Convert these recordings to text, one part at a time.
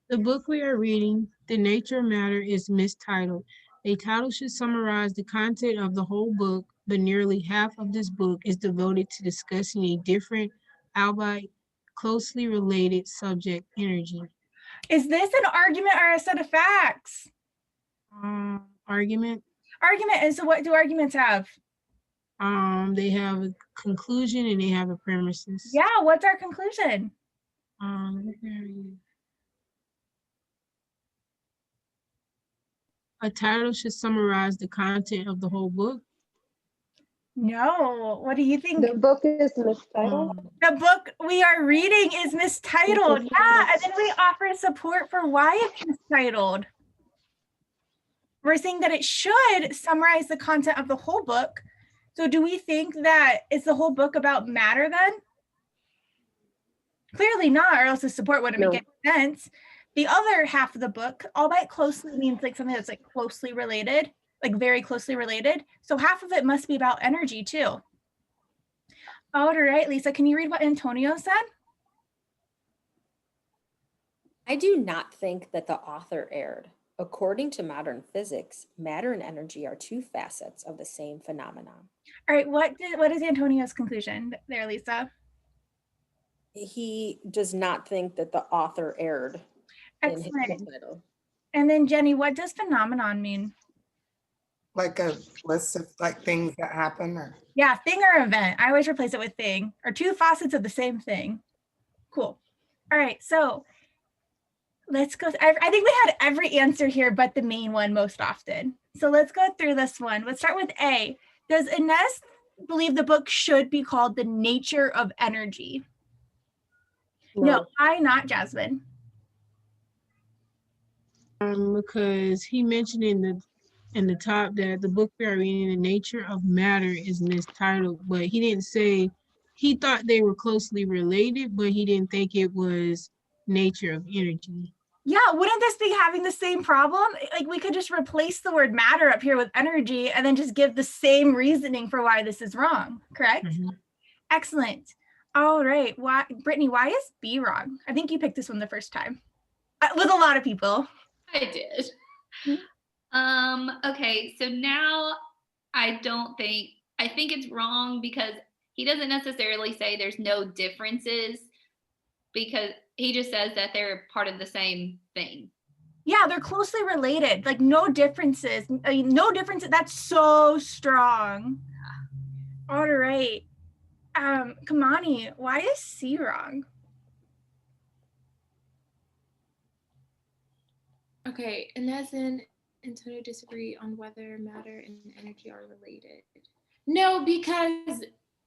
The book we are reading, The Nature of Matter, is mistitled. A title should summarize the content of the whole book, but nearly half of this book is devoted to discussing a different, albeit closely related subject, energy. Is this an argument or a set of facts? Argument. Argument is, so what do arguments have? They have a conclusion and they have a premises. Yeah, what's our conclusion? A title should summarize the content of the whole book. No, what do you think? The book is mistitled. The book we are reading is mistitled. Yeah, and then we offer support for why it's mistitled. We're saying that it should summarize the content of the whole book. So do we think that is the whole book about matter then? Clearly not, or else the support wouldn't make any sense. The other half of the book, albeit closely, means like something that's like closely related, like very closely related. So half of it must be about energy too. All right, Lisa, can you read what Antonio said? I do not think that the author erred. According to modern physics, matter and energy are two facets of the same phenomenon. All right, what is Antonio's conclusion there, Lisa? He does not think that the author erred. Excellent. And then Jenny, what does phenomenon mean? Like a list of like things that happen, or yeah, thing or event. I always replace it with thing, or two facets of the same thing. Cool. All right, so let's go. I think we had every answer here but the main one most often. So let's go through this one. Let's start with A. Does Ines believe the book should be called The Nature of Energy? No, why not, Jasmine? Because he mentioned in the top that the book we are reading, The Nature of Matter, is mistitled, but he didn't say, he thought they were closely related, but he didn't think it was nature of energy. Yeah, wouldn't this be having the same problem? Like we could just replace the word matter up here with energy and then just give the same reasoning for why this is wrong, correct? Mm-hmm. Excellent. All right, Brittany, why is B wrong? I think you picked this one the first time. With a lot of people. I did. Mm-hmm. Okay, so now I think it's wrong because he doesn't necessarily say there's no differences, because he just says that they're part of the same thing. Yeah, they're closely related, like no differences. No differences, that's so strong. Yeah. All right. Kamani, why is C wrong? Okay, Inez and Antonio disagree on whether matter and energy are related. No, because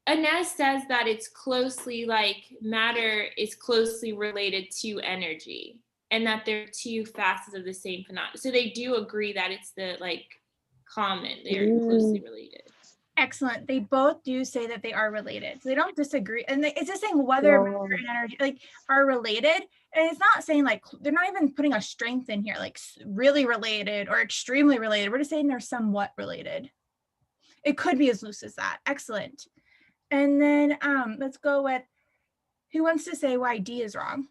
Inez says that it's closely, like matter is closely related to energy and that they're two facets of the same phenomenon. So they do agree that it's the like common, they're closely related. Excellent. They both do say that they are related. So they don't disagree. And it's just saying whether matter and energy like are related. And it's not saying like, they're not even putting a strength in here, like really related or extremely related. We're just saying they're somewhat related. It could be as loose as that. Excellent. And then let's go with, who wants to say why D is wrong?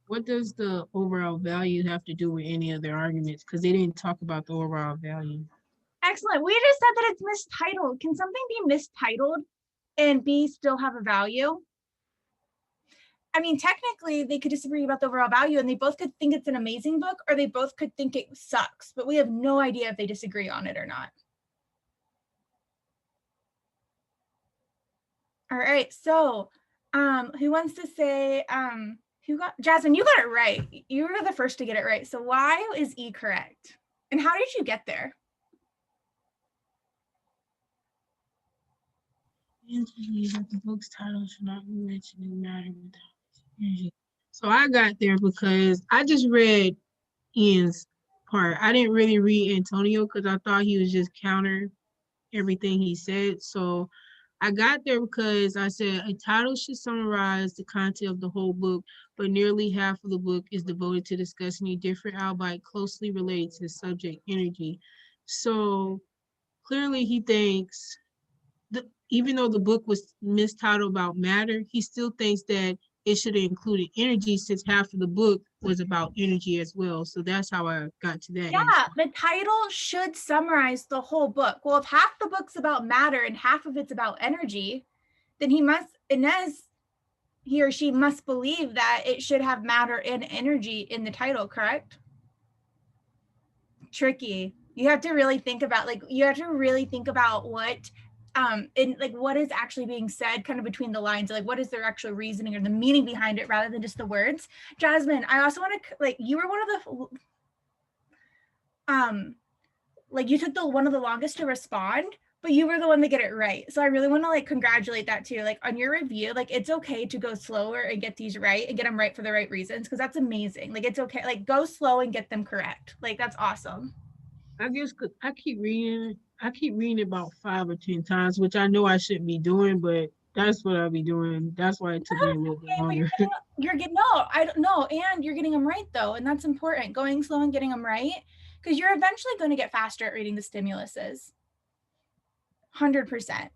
What does the overall value have to do with any of their arguments? Because they didn't talk about the overall value. Excellent. We just said that it's mistitled. Can something be mistitled and B still have a value? I mean, technically, they could disagree about the overall value and they both could think it's an amazing book or they both could think it sucks, but we have no idea if they disagree on it or not. All right, so who wants to say, Jasmine, you got it right. You were the first to get it right. So why is E correct? And how did you get there? The book's title should not be mentioned in matter without energy. So I got there because I just read Ian's part. I didn't really read Antonio because I thought he was just counter everything he said. So I got there because I said a title should summarize the content of the whole book, but nearly half of the book is devoted to discussing a different, albeit closely related to the subject, energy. So clearly he thinks, even though the book was mistitled about matter, he still thinks that it should have included energy since half of the book was about energy as well. So that's how I got to that. Yeah, answer. the title should summarize the whole book. Well, if half the book's about matter and half of it's about energy, then he or she must believe that it should have matter and energy in the title, correct? Tricky. You have to really think about what and like what is actually being said kind of between the lines, like what is their actual reasoning or the meaning behind it rather than just the words. Jasmine, I also want to, like, you were one of the like you took one of the longest to respond, but you were the one to get it right. So I really want to like congratulate that too. Like on your review, like it's okay to go slower and get these right and get them right for the right reasons, because that's amazing. Like it's okay, like go slow and get them correct. Like that's awesome. I guess 'cause I keep reading about 5 or 10 times, which I know I shouldn't be doing, but that's what I'll be doing. That's why it took me a little bit Okay, but longer. you're getting no, I don't know, and you're getting them right though, and that's important. Going slow and getting them right, because you're eventually going to get faster at reading the stimuluses. 100%.